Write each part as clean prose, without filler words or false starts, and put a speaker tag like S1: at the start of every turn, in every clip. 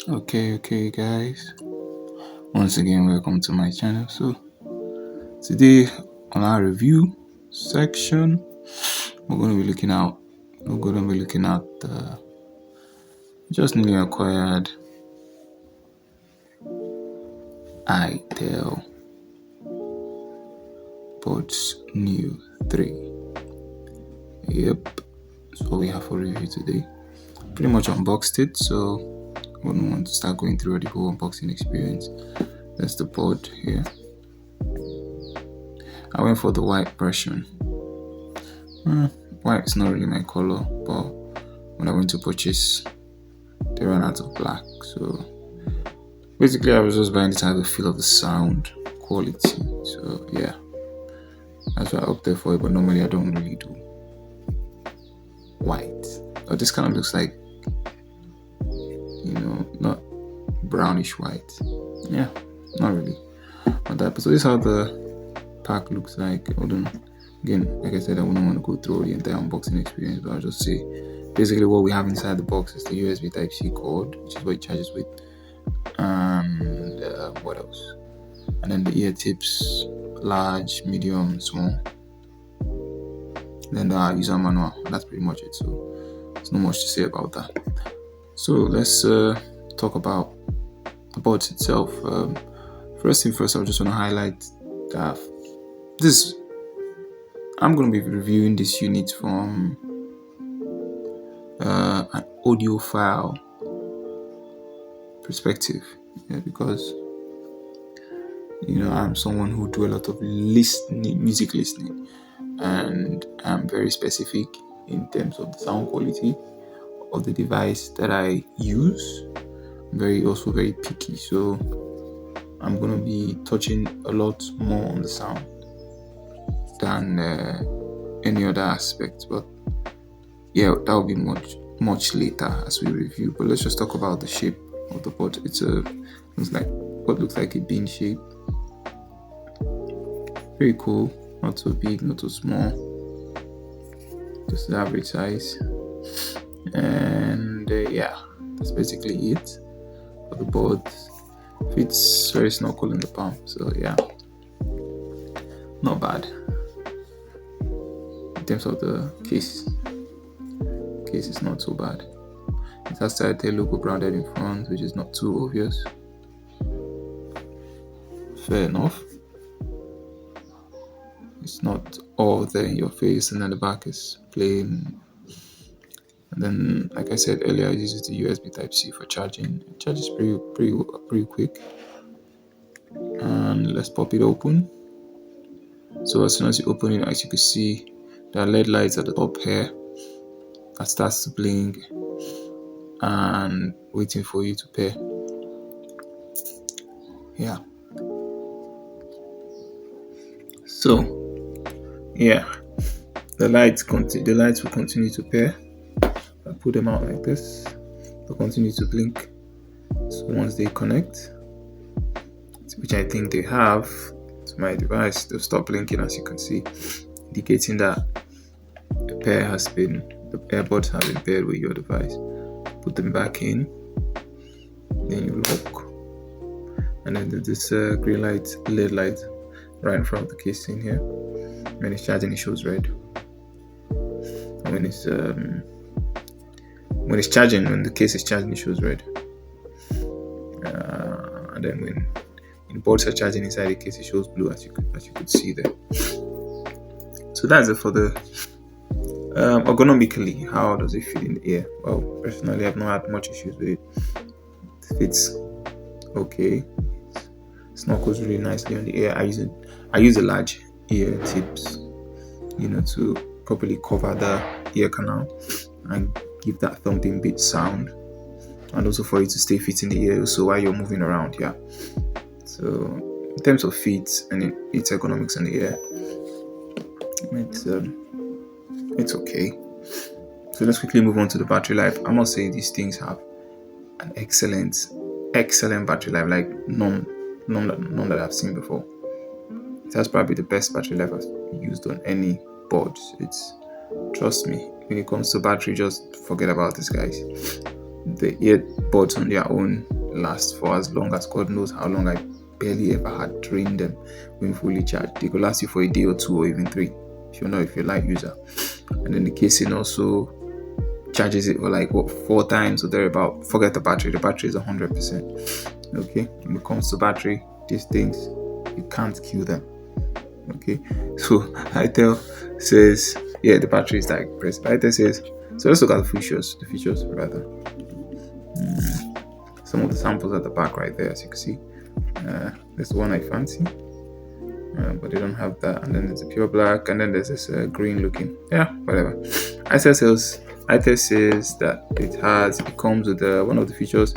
S1: Okay, guys. Once again, welcome to my channel. So, today on our review section, we're going to be looking at the just newly acquired itel Buds New 3. Yep, that's what we have for review today. Pretty much unboxed it, so I wouldn't want to start going through the whole unboxing experience. That's the board here. I went for the white version. White is not really my color, but when I went to purchase, they ran out of black. So basically, I was just buying to have a feel of the sound quality. So yeah, that's what I opted for it. But normally, I don't really do white. But this kind of looks like, not brownish white. Yeah, not really. But so this is how the pack looks like. Hold on. Again, like I said, I wouldn't want to go through the entire unboxing experience, but I'll just say basically what we have inside the box is the USB Type-C cord, which is what it charges with, and what else? And then the ear tips, large, medium, small. Then the user manual, and that's pretty much it. So there's not much to say about that. So let's talk about the board itself. First thing first, I just want to highlight that I'm going to be reviewing this unit from an audiophile perspective, because I'm someone who do a lot of music listening, and I'm very specific in terms of the sound quality of the device that I use. I'm also very picky, so I'm going to be touching a lot more on the sound than any other aspect. But yeah, that will be much later as we review. But let's just talk about the shape of the board. Looks like a bean shape. Very cool. Not so big, not so small. Just the average size. And yeah, that's basically it. But the board fits very snuggle in the palm. So yeah, not bad. In terms of the case is not so bad. It has the logo branded in front, which is not too obvious. Fair enough. It's not all there in your face, and then the back is plain. And then, like I said earlier, it uses the USB Type-C for charging. It charges pretty quick. And let's pop it open. So as soon as you open it, as you can see, there are LED lights at the top here that starts to blink and waiting for you to pair. Yeah. So yeah, the lights will continue to pair. I put them out like this, they'll continue to blink. So once they connect, which I think they have, to my device, they'll stop blinking, as you can see, indicating that the earbuds have been paired with your device. Put them back in, then you lock, and then there's this green light, LED light right in front of the casing here. When it's charging, it shows red. And when the case is charging, it shows red. And then when the boards are charging inside the case, it shows blue, as you could see there. So that's it for the ergonomically. How does it fit in the ear? Well, personally, I've not had much issues with it. It fits okay. Snuggles really nicely on the ear. I use a large ear tips, to properly cover the ear canal and give that thumping beat sound, and also for it to stay fit in the ear also while you're moving around. Yeah. So in terms of fit and its ergonomics in the ear, it's okay. So let's quickly move on to the battery life. I must say these things have an excellent battery life, like none that I've seen before. It has probably the best battery life I've used on any board. Trust me, when it comes to battery, just forget about this, guys. the earbuds on their own last for as long as God knows how long. I barely ever had drained them when fully charged. They could last you for a day or two or even 3 if you're a light user. And then the casing also charges it for like 4 times or thereabout. Forget the battery is 100%. Okay, when it comes to battery, these things you can't kill them. Okay, so itel says the battery is like impressive. itel says, so let's look at the features rather. Some of the samples at the back right there, as you can see. There's the one I fancy, but they don't have that. And then there's a pure black, and then there's this green looking. Yeah, whatever. itel says that it comes with one of the features,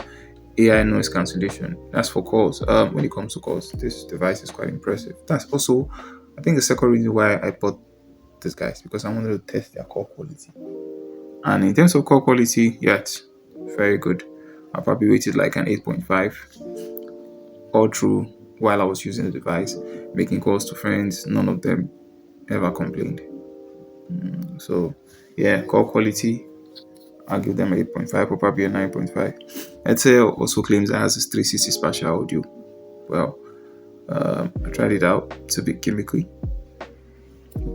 S1: AI noise cancellation. That's for calls. When it comes to calls, this device is quite impressive. That's also, I think, the second reason why I bought this, guys, because I wanted to test their call quality. And in terms of call quality, yeah, it's very good. I probably rated like an 8.5 all through while I was using the device, making calls to friends. None of them ever complained. So yeah, call quality, I'll give them 8.5 or probably a 9.5. itel also claims it has this 360 spatial audio. Well, I tried it out. It's a bit gimmicky.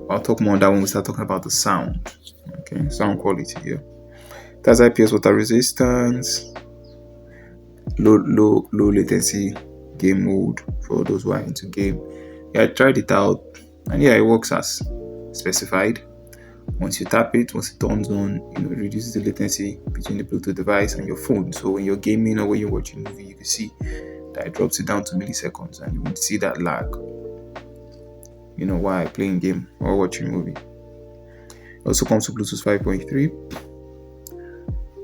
S1: I'll talk more on that when we start talking about the sound. Okay, sound quality here. It has IPS water resistance, low latency game mode for those who are into game. Yeah, I tried it out, and yeah, it works as specified. Once you tap it, once it turns on, it reduces the latency between the Bluetooth device and your phone. So when you're gaming or when you're watching a movie, you can see that it drops it down to milliseconds, and you won't see that lag. While playing game or watching a movie. It also comes to Bluetooth 5.3,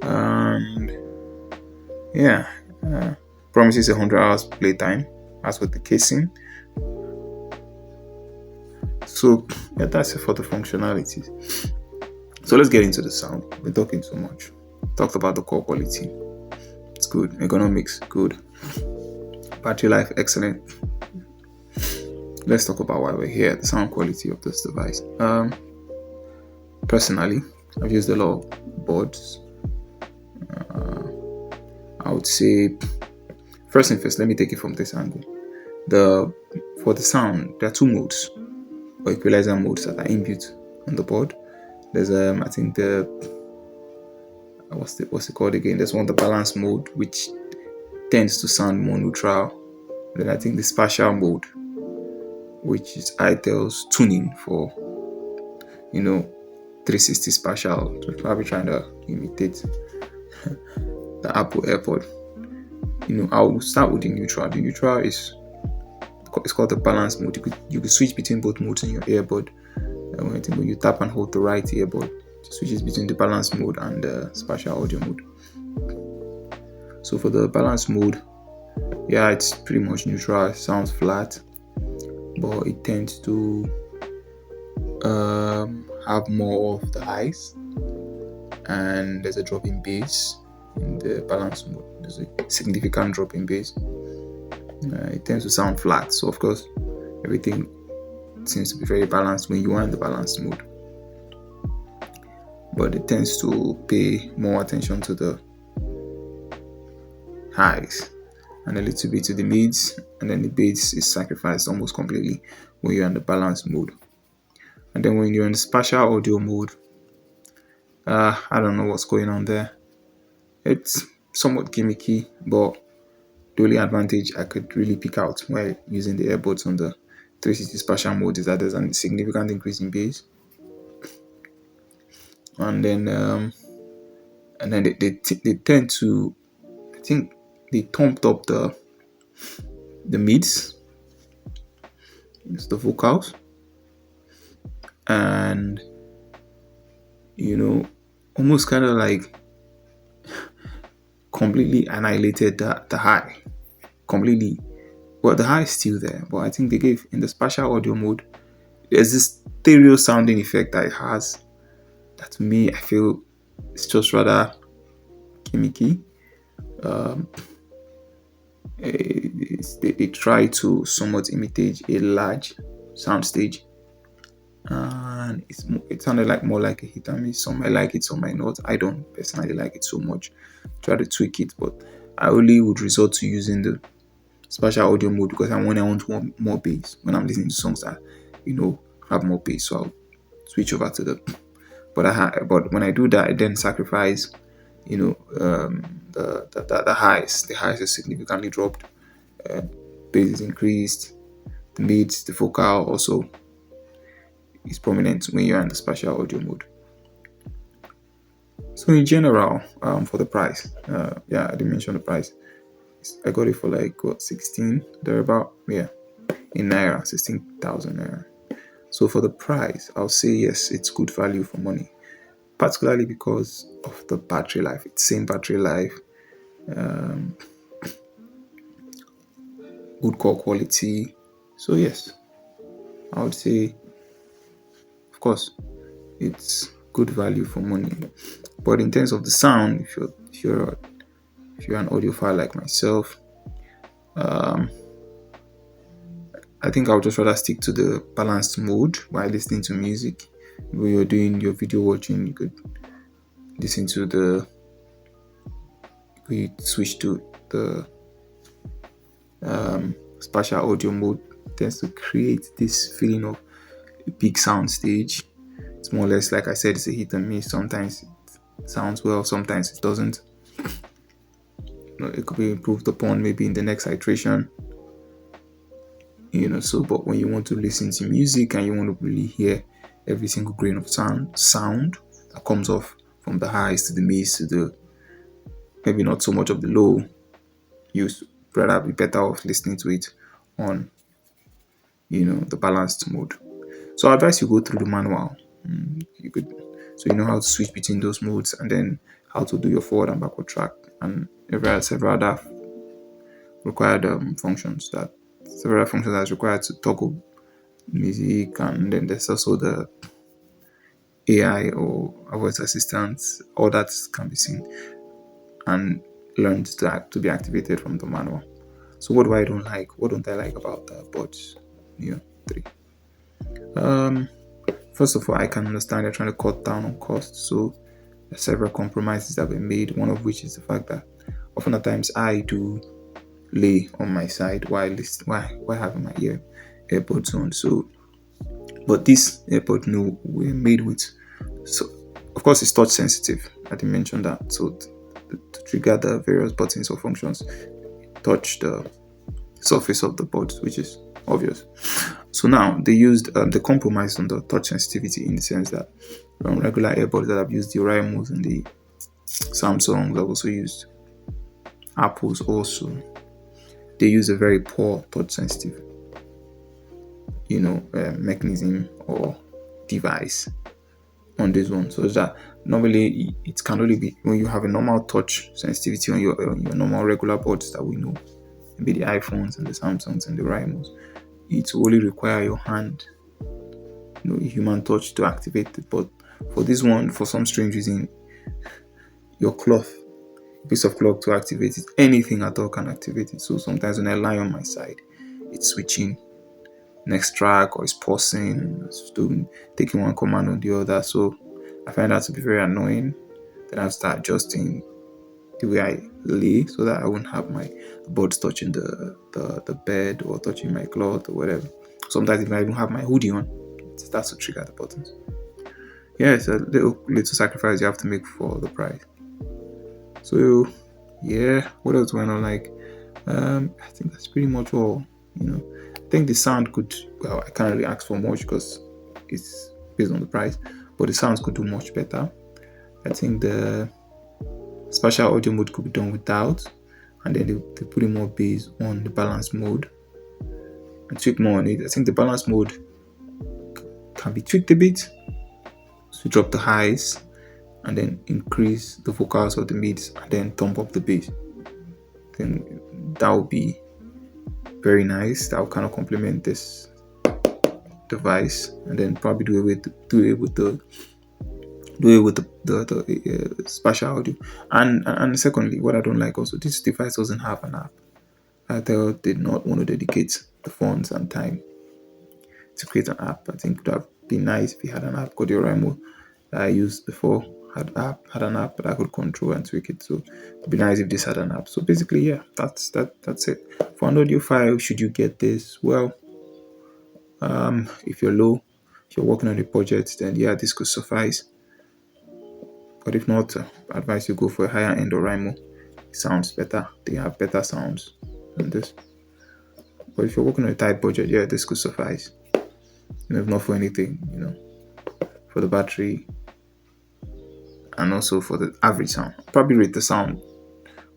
S1: and yeah, promises 100 hours playtime as with the casing. So yeah, that's it for the functionalities. So let's get into the sound. We've been talking so much. Talked about the call quality. It's good. Ergonomics, good. Battery life, excellent. Let's talk about why we're here. The sound quality of this device. Personally, I've used a lot of boards. I would say, first thing first, let me take it from this angle. For the sound, there are 2 modes or equalizer modes that are inbuilt on the board. There's I think what's it called again? There's one, the balance mode, which tends to sound more neutral. Then I think the spatial mode, which is itel's tuning for 360 spatial. So probably trying to imitate the Apple AirPod. I'll start with the neutral. The neutral is called the balance mode. You could switch between both modes in your earbud. When you tap and hold the right earbud, it switches between the balance mode and the spatial audio mode. So for the balance mode, yeah, it's pretty much neutral. It sounds flat, but it tends to have more of the highs, and there's a drop in bass in the balance mode. There's a significant drop in bass. It tends to sound flat, so of course everything seems to be very balanced when you are in the balanced mode, but it tends to pay more attention to the highs and a little bit to the mids, and then the bass is sacrificed almost completely when you're in the balanced mode. And then when you're in the spatial audio mode, I don't know what's going on there. It's somewhat gimmicky, but the only advantage I could really pick out while using the earbuds on the 360 spatial mode is that there's a significant increase in bass, and then they tend to, I think they thumped up the mids, it's the vocals, and almost kind of like completely annihilated the high completely. Well, the high is still there, but I think they gave, in the spatial audio mode, there's this stereo sounding effect that it has that, to me, I feel it's just rather gimmicky. They try to somewhat imitate a large soundstage, and it sounded like more like a hit and miss. Some might like it, some might not. I don't personally like it so much. Try to tweak it, but I only would resort to using the spatial audio mode because I want more bass when I'm listening to songs that have more bass. So I'll switch over to the. But when I do that, I then sacrifice the highs. The highs are significantly dropped. Uh, Bass is increased. The mids, the vocal also is prominent when you're in the spatial audio mode. So in general, for the price, I didn't mention the price. I got it for like 16 thereabout. Yeah, in naira, 16,000 naira. So for the price, I'll say yes, it's good value for money, particularly because of the battery life. It's same battery life, um, good core quality. So yes, I would say, of course, it's good value for money. But in terms of the sound, if you're an audiophile like myself, um, I think I'll just rather stick to the balanced mode while listening to music. When you're doing your video watching, you could listen to we switch to the spatial audio mode. It tends to create this feeling of a big sound stage. It's more or less like I said, it's a hit and miss. Sometimes it sounds well, sometimes it doesn't. It could be improved upon maybe in the next iteration. So but when you want to listen to music and you want to really hear every single grain of sound that comes off from the highs to the mids to the maybe not so much of the low, you rather be better off listening to it on the balanced mode. So I advise you go through the manual. You could so you know how to switch between those modes and then how to do your forward and backward track and several other required functions that's required to toggle music, and then there's also the AI or a voice assistant. All that can be seen and learned to be activated from the manual. So what do I don't like? What don't I like about the bots? 3. First of all, I can understand they're trying to cut down on costs. So there are several compromises that have been made. One of which is the fact that often at times I do lay on my side while having my AirPods on. So, but this AirPod no were made with. So of course it's touch sensitive. I didn't mention that. So to trigger the various buttons or functions, touch the surface of the board, which is obvious. So now they compromised on the touch sensitivity in the sense that regular AirPods that have used the Oraimos and the Samsungs have also used Apples also. They use a very poor touch sensitive mechanism or device on this one, so that normally it can only be when you have a normal touch sensitivity on your normal regular boards that we know, maybe the iPhones and the Samsungs and the Oraimos. It will only require your hand, human touch to activate it. But for this one, for some strange reason, your piece of cloth to activate it, anything at all can activate it. So sometimes when I lie on my side, it's switching next track, or it's pausing, it's taking one command on the other. So I find that to be very annoying. Then I start adjusting the way I lay so that I won't have my buds touching the bed or touching my cloth or whatever. Sometimes if I don't have my hoodie on, it starts to trigger the buttons. Yeah, it's a little sacrifice you have to make for the price. So yeah, what else do I not like? I think that's pretty much all. I think the sound I can't really ask for much because it's based on the price, but the sounds could do much better. I think the spatial audio mode could be done without, and then they put in more bass on the balance mode and tweak more on it. I think the balance mode can be tweaked a bit to drop the highs and then increase the vocals or the mids and then thump up the bass. Then that would be very nice. That will kind of complement this device, and then probably do it with the spatial audio. And secondly, what I don't like also, this device doesn't have an app. itel did not want to dedicate the funds and time to create an app. I think be nice if you had an app called your Rimo that I used before. Had an app that I could control and tweak it. So it'd be nice if this had an app. So basically, yeah, that's it. For an audio file, should you get this? Well, if you're low, if you're working on a project, then yeah, this could suffice. But if not, I advise you go for a higher end Oraimo. It sounds better. They have better sounds than this. But if you're working on a tight budget, yeah, this could suffice. If not for anything, for the battery and also for the average sound. Probably rate the sound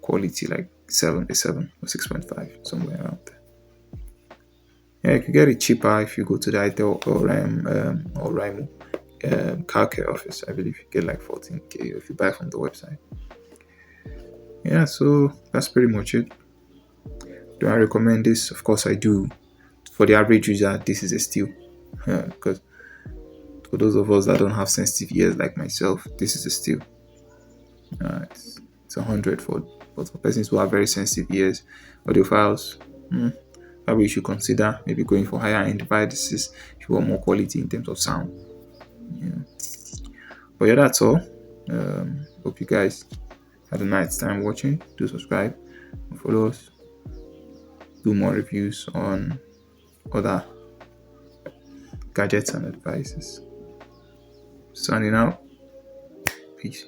S1: quality like 7 or 6.5, somewhere around there. Yeah, you can get it cheaper if you go to the itel or Rimo car care office. I believe you get like 14K if you buy from the website. Yeah, so that's pretty much it. Do I recommend this? Of course I do. For the average user, this is a steal. Because for those of us that don't have sensitive ears like myself, this is a steal. It's 100 but for persons who have very sensitive ears, audiophiles, probably you should consider maybe going for higher end devices if you want more quality in terms of sound. But yeah, that's all. Hope you guys had a nice time watching. Do subscribe and follow us. Do more reviews on other gadgets and devices. Signing out. Peace.